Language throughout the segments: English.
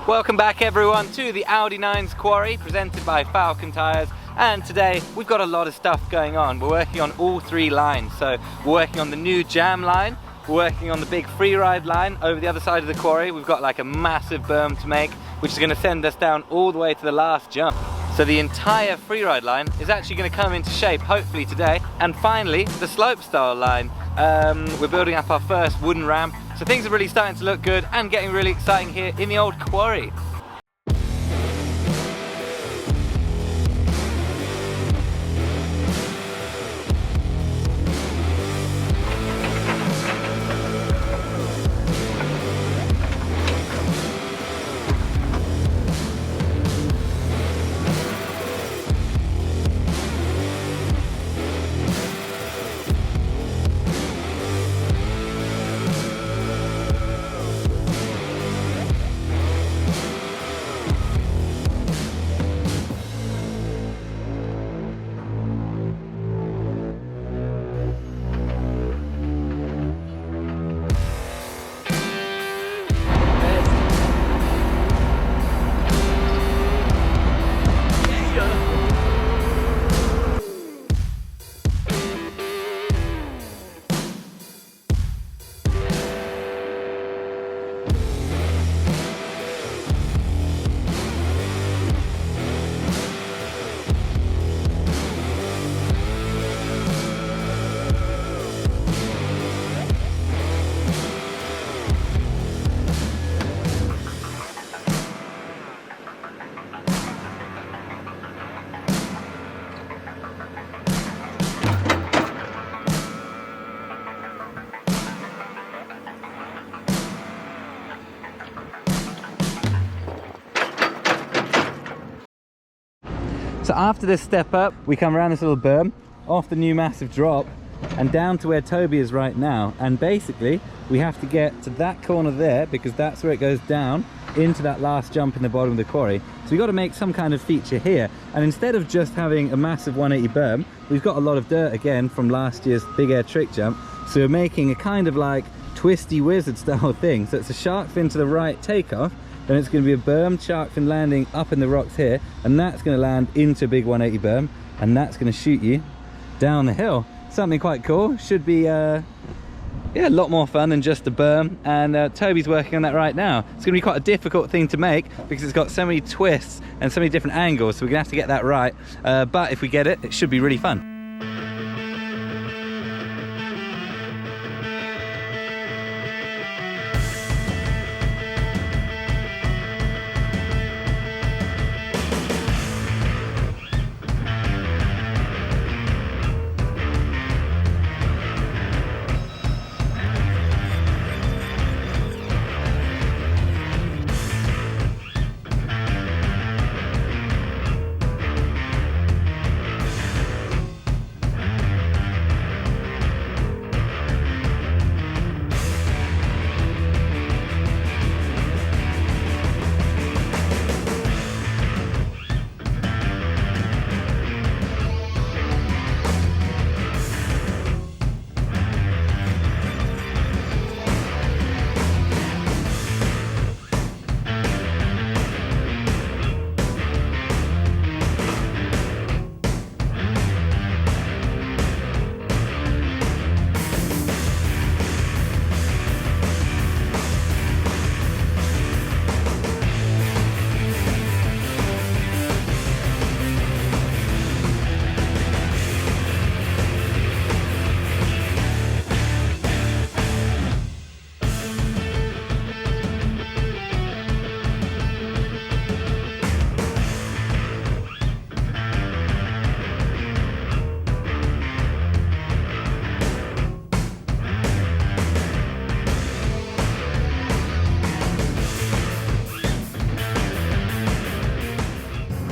Welcome back everyone to the Audi Nines Quarry presented by Falcon Tyres, and today we've got a lot of stuff going on. We're working on all three lines. So we're working on the new jam line, we're working on the big freeride line over the other side of the quarry. We've got like a massive berm to make, which is going to send us down all the way to the last jump. So the entire freeride line is actually going to come into shape hopefully today. And finally the slopestyle line. We're building up our first wooden ramp. So things are really starting to look good and getting really exciting here in the old quarry. So after this step up, we come around this little berm, off the new massive drop, and down to where Toby is right now. And basically, we have to get to that corner there, because that's where it goes down into that last jump in the bottom of the quarry. So we've got to make some kind of feature here. And instead of just having a massive 180 berm, we've got a lot of dirt again from last year's big air trick jump. So we're making a kind of like twisty wizard style thing. So it's a shark fin to the right takeoff, then it's going to be a berm shark fin landing up in the rocks here, and that's going to land into a big 180 berm, and that's going to shoot you down the hill. Something quite cool. Should be yeah, a lot more fun than just a berm, and Toby's working on that right now. It's going to be quite a difficult thing to make because it's got so many twists and so many different angles, so we're going to have to get that right, but if we get it, it should be really fun.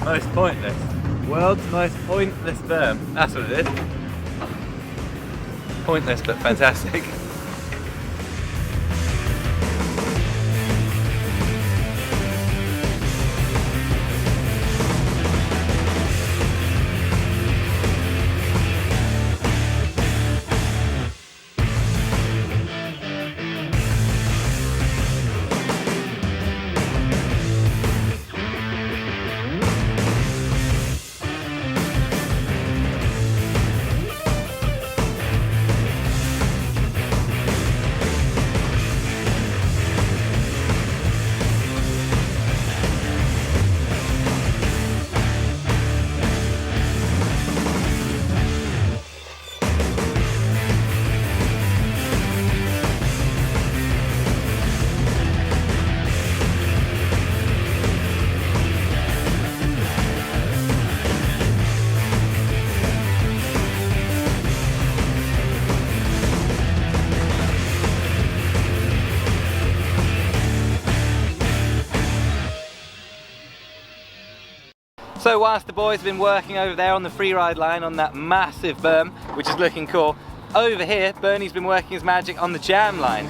Most pointless. World's most pointless berm. That's what it is. Pointless but fantastic. So whilst the boys have been working over there on the freeride line on that massive berm, which is looking cool, over here Bernie's been working his magic on the jam line.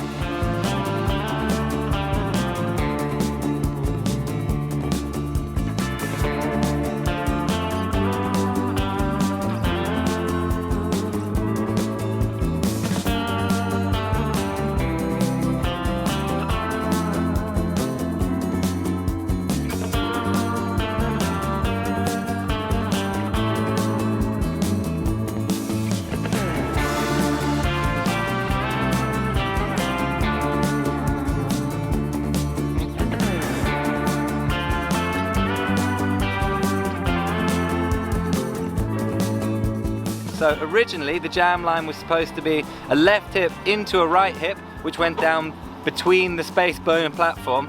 So originally the jam line was supposed to be a left hip into a right hip, which went down between the space bone and platform,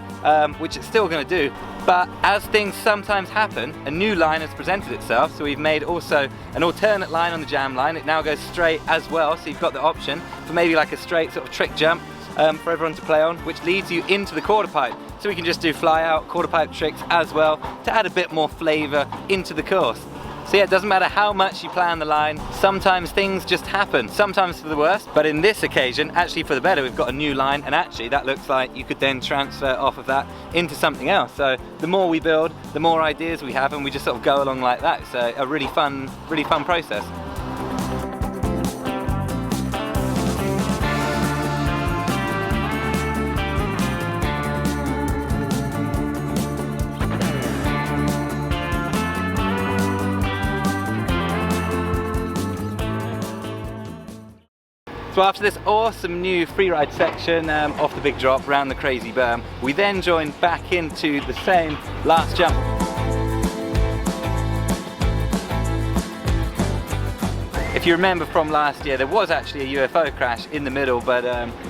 which it's still going to do. But as things sometimes happen, a new line has presented itself, so we've made also an alternate line on the jam line. It now goes straight as well, so you've got the option for maybe like a straight sort of trick jump for everyone to play on, which leads you into the quarter pipe. So we can just do fly out, quarter pipe tricks as well to add a bit more flavour into the course. So yeah, it doesn't matter how much you plan the line, sometimes things just happen, sometimes for the worst, but in this occasion, actually for the better, we've got a new line, and actually that looks like you could then transfer off of that into something else. So the more we build, the more ideas we have, and we just sort of go along like that. It's a really fun process. So after this awesome new freeride section off the big drop around the crazy berm, we then joined back into the same last jump. If you remember from last year, there was actually a UFO crash in the middle, but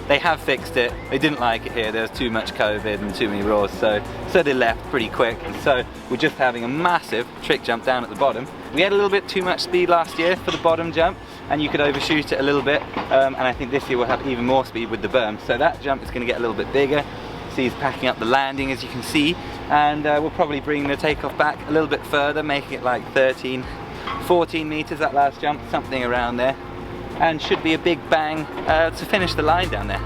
they have fixed it. They didn't like it here. There was too much COVID and too many rules, so they left pretty quick. And so we're just having a massive trick jump down at the bottom. We had a little bit too much speed last year for the bottom jump, and you could overshoot it a little bit. And I think this year we'll have even more speed with the berm. So that jump is going to get a little bit bigger. So he's packing up the landing, as you can see, and we'll probably bring the takeoff back a little bit further, making it like 14 meters, that last jump, something around there, and should be a big bang to finish the line down there.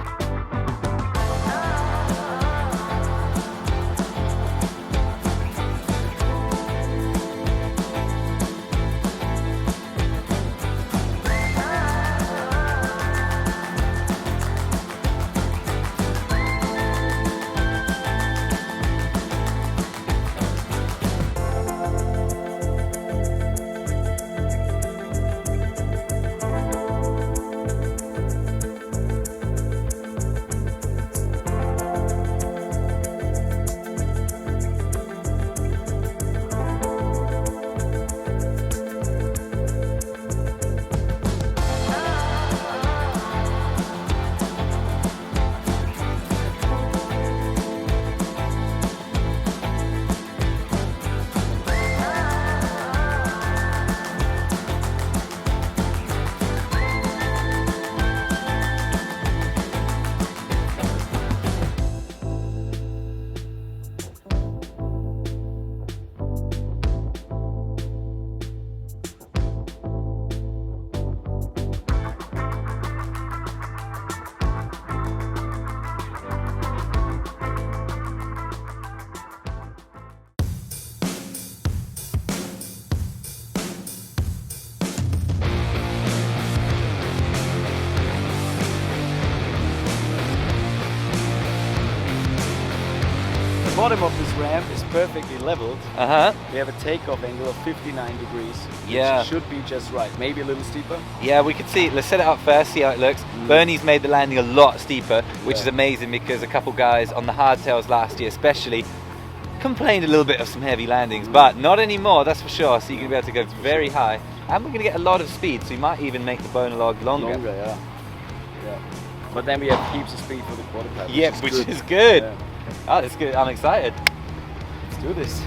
The bottom of this ramp is perfectly leveled. We have a takeoff angle of 59 degrees, which should be just right. Maybe a little steeper. Yeah, we could see. Let's set it up first, see how it looks. Bernie's made the landing a lot steeper, which is amazing, because a couple guys on the hardtails last year especially complained a little bit of some heavy landings, but not anymore, that's for sure. So you're going to be able to go very high, and we're going to get a lot of speed, so you might even make the monologue longer. Yeah. But then we have heaps of speed for the quarter pipe. Yeah, which is good. Yeah. Oh, that's good. I'm excited. Let's do this.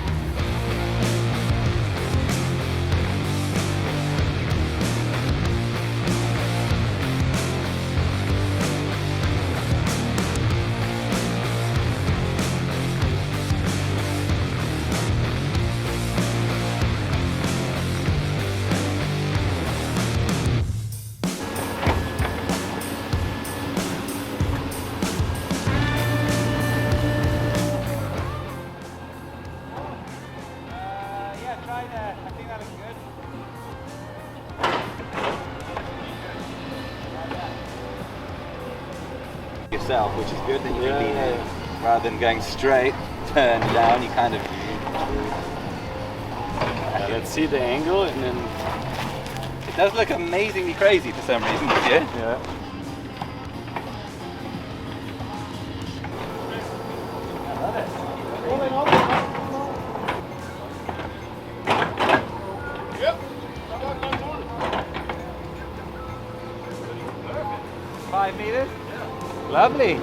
yourself, which is good. Then you can lean in rather than going straight, turn down. You kind of. Let's see the angle, and then it does look amazingly crazy for some reason this year. Yeah. 5 meters? Lovely.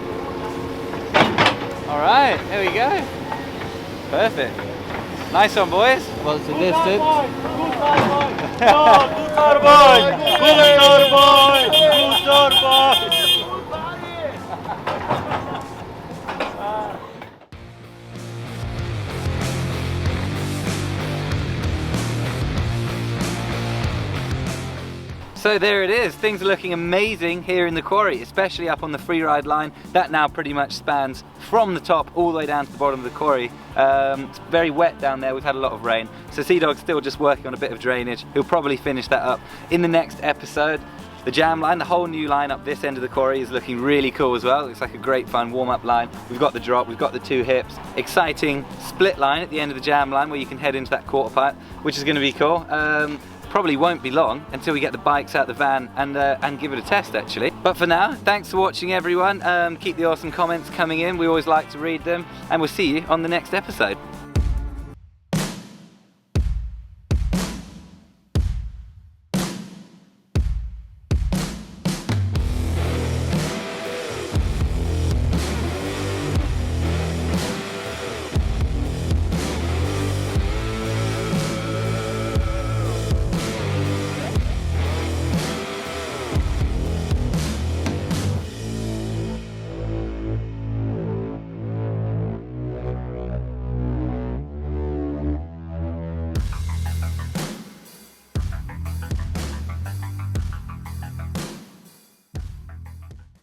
All right, there we go. Perfect. Nice one, boys. What's the distance? So there it is, things are looking amazing here in the quarry, especially up on the freeride line. That now pretty much spans from the top all the way down to the bottom of the quarry. It's very wet down there, we've had a lot of rain. So Sea Dog's still just working on a bit of drainage. He'll probably finish that up in the next episode. The jam line, the whole new line up this end of the quarry is looking really cool as well. It looks like a great fun warm-up line. We've got the drop, we've got the 2 hips. Exciting split line at the end of the jam line where you can head into that quarter pipe, which is going to be cool. Probably won't be long until we get the bikes out the van and give it a test actually. But for now, thanks for watching everyone. Keep the awesome comments coming in. We always like to read them, and we'll see you on the next episode.